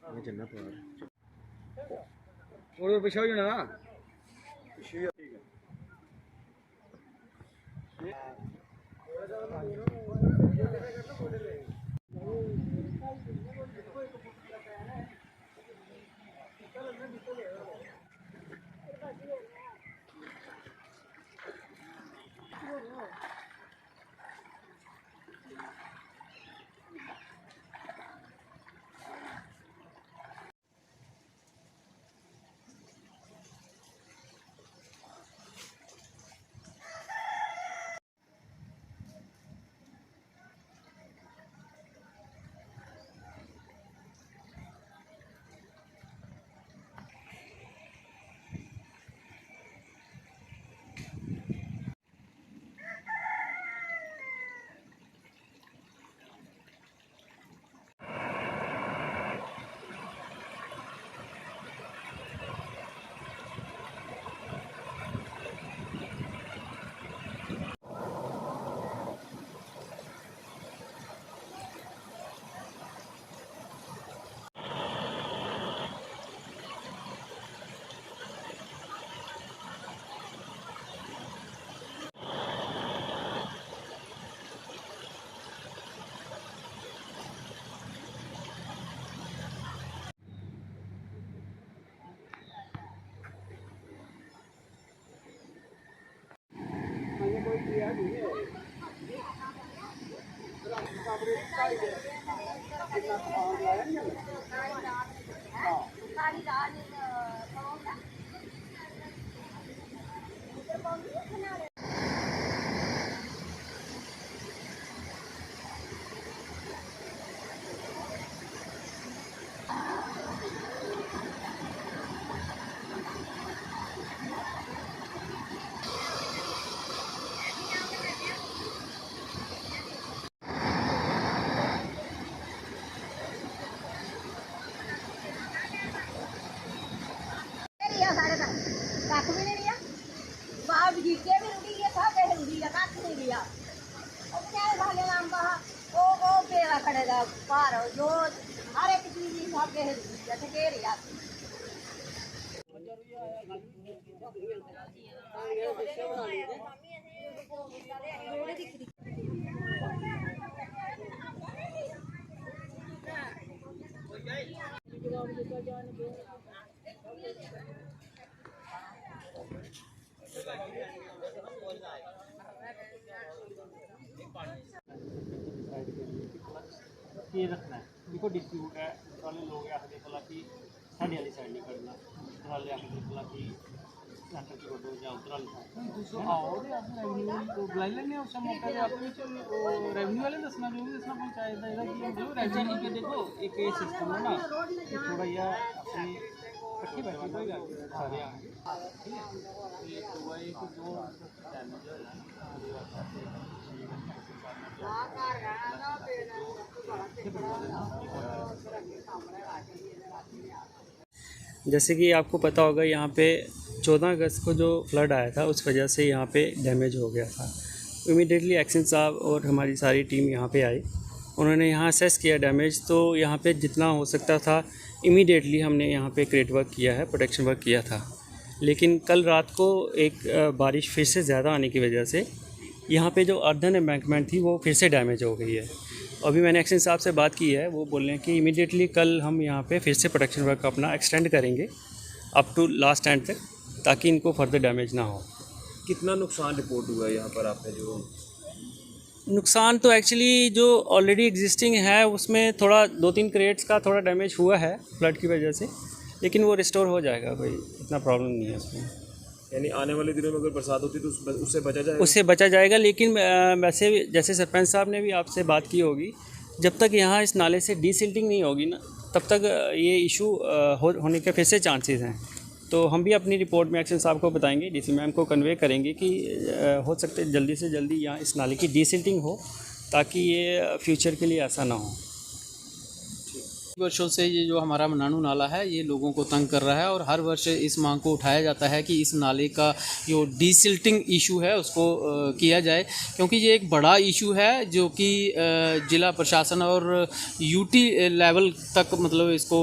मैं चलना पार और पीछे हो जाना ना पीछे ठीक है कख भी नहीं रिया बाहर बगीचे भी रुड़ी है था कहीं रुड़ी है कख नहीं रिया और क्या भागे नाम कहा वो पेड़ा खड़ेगा पार जो हर एक चीज ही सब कहीं रुड़ी है तो कह रिया ये रखना है देखो डिस्ट्रीब्यूट है ट्राले लोग आखिर भला कि साढ़े वाली साइड नहीं करना ट्राले आखिर भला कि सेंटर की रोड या उधर वाली साइड दूसरा आओ दे आप रेवेन्यू को बुला लेंगे उस मौके पे आप रेवेन्यू वाले दसना जो भी दसना पंचायत का कि मतलब रेवेन्यू के देखो एक ये सिस्टम है ना कि थोड़ा या अपनी इकट्ठी बैठे कोई बात नहीं सारे ठीक है ये तो वही को जो डैमेज है ना जैसे कि आपको पता होगा यहाँ पे 14 अगस्त को जो फ्लड आया था उस वजह से यहाँ पे डैमेज हो गया था। इमीडिएटली एक्शन साहब और हमारी सारी टीम यहाँ पे आई, उन्होंने यहाँ असेस किया डैमेज, तो यहाँ पे जितना हो सकता था इमीडिएटली हमने यहाँ पे क्रिएट वर्क किया है, प्रोटेक्शन वर्क किया था। लेकिन कल रात को एक बारिश फिर से ज़्यादा आने की वजह से यहाँ पे जो अर्धन एम्बैंकमेंट थी वो फिर से डैमेज हो गई है। अभी मैंने एक्शन साहब से बात की है, वो बोल रहे हैं कि इमीडिएटली कल हम यहाँ पे फिर से प्रोटेक्शन वर्क अपना एक्सटेंड करेंगे अप टू लास्ट एंड तक, ताकि इनको फर्दर डैमेज ना हो। कितना नुकसान रिपोर्ट हुआ है यहाँ पर आपने जो नुकसान तो एक्चुअली जो ऑलरेडी एग्जिस्टिंग है उसमें थोड़ा 2-3 क्रेट्स का थोड़ा डैमेज हुआ है फ्लड की वजह से, लेकिन वो रिस्टोर हो जाएगा, कोई इतना प्रॉब्लम नहीं है उसमें। यानी आने वाले दिनों में अगर बरसात होती तो उससे बचा जाएगा? उससे बचा जाएगा, लेकिन वैसे जैसे सरपंच साहब ने भी आपसे बात की होगी, जब तक यहाँ इस नाले से डीसिल्टिंग नहीं होगी ना तब तक ये इशू होने के फिर से चांसेस हैं। तो हम भी अपनी रिपोर्ट में एक्शन साहब को बताएंगे, डीसी मैम को कन्वे करेंगे कि हो सकते जल्दी से जल्दी यहाँ इस नाले की डीसिल्टिंग हो, ताकि ये फ्यूचर के लिए ऐसा ना हो। वर्षों से ये जो हमारा मनानू नाला है ये लोगों को तंग कर रहा है और हर वर्ष इस मांग को उठाया जाता है कि इस नाले का जो डीसिल्टिंग इशू है उसको किया जाए, क्योंकि ये एक बड़ा इशू है जो कि ज़िला प्रशासन और यूटी लेवल तक मतलब इसको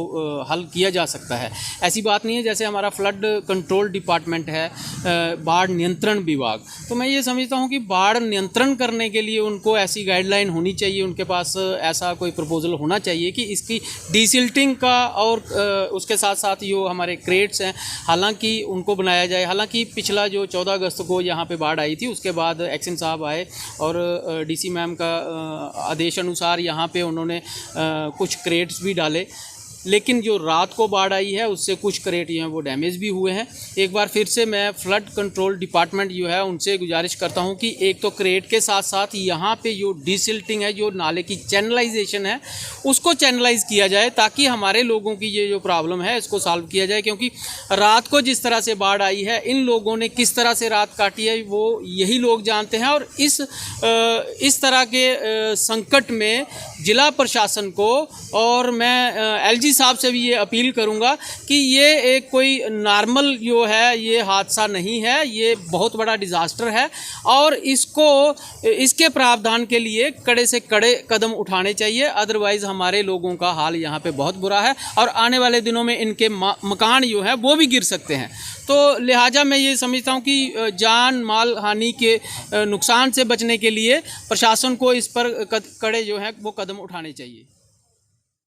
हल किया जा सकता है। ऐसी बात नहीं है जैसे हमारा फ्लड कंट्रोल डिपार्टमेंट है, बाढ़ नियंत्रण विभाग, तो मैं ये समझता हूँ कि बाढ़ नियंत्रण करने के लिए उनको ऐसी गाइडलाइन होनी चाहिए, उनके पास ऐसा कोई प्रपोजल होना चाहिए कि इसकी डीसिल्टिंग का और उसके साथ साथ जो हमारे क्रेट्स हैं हालांकि उनको बनाया जाए। हालांकि पिछला जो 14 अगस्त को यहाँ पे बाढ़ आई थी उसके बाद एक्शन साहब आए और डीसी मैम का आदेश अनुसार यहाँ पे उन्होंने कुछ क्रेट्स भी डाले, लेकिन जो रात को बाढ़ आई है उससे कुछ क्रेट जो हैं वो डैमेज भी हुए हैं। एक बार फिर से मैं फ्लड कंट्रोल डिपार्टमेंट जो है उनसे गुजारिश करता हूं कि एक तो क्रेट के साथ साथ यहाँ पे जो डीसिल्टिंग है, जो नाले की चैनलाइजेशन है उसको चैनलाइज किया जाए ताकि हमारे लोगों की ये जो प्रॉब्लम है इसको सॉल्व किया जाए। क्योंकि रात को जिस तरह से बाढ़ आई है, इन लोगों ने किस तरह से रात काटी है वो यही लोग जानते हैं। और इस तरह के संकट में ज़िला प्रशासन को और मैं एलजी साहब से भी ये अपील करूंगा कि ये एक कोई नॉर्मल जो है ये हादसा नहीं है, ये बहुत बड़ा डिज़ास्टर है और इसके प्रावधान के लिए कड़े से कड़े कदम उठाने चाहिए। अदरवाइज़ हमारे लोगों का हाल यहाँ पे बहुत बुरा है और आने वाले दिनों में इनके मकान जो है वो भी गिर सकते हैं। तो लिहाजा मैं ये समझता हूँ कि जान माल हानि के नुकसान से बचने के लिए प्रशासन को इस पर कड़े जो है वो कदम उठाने चाहिए।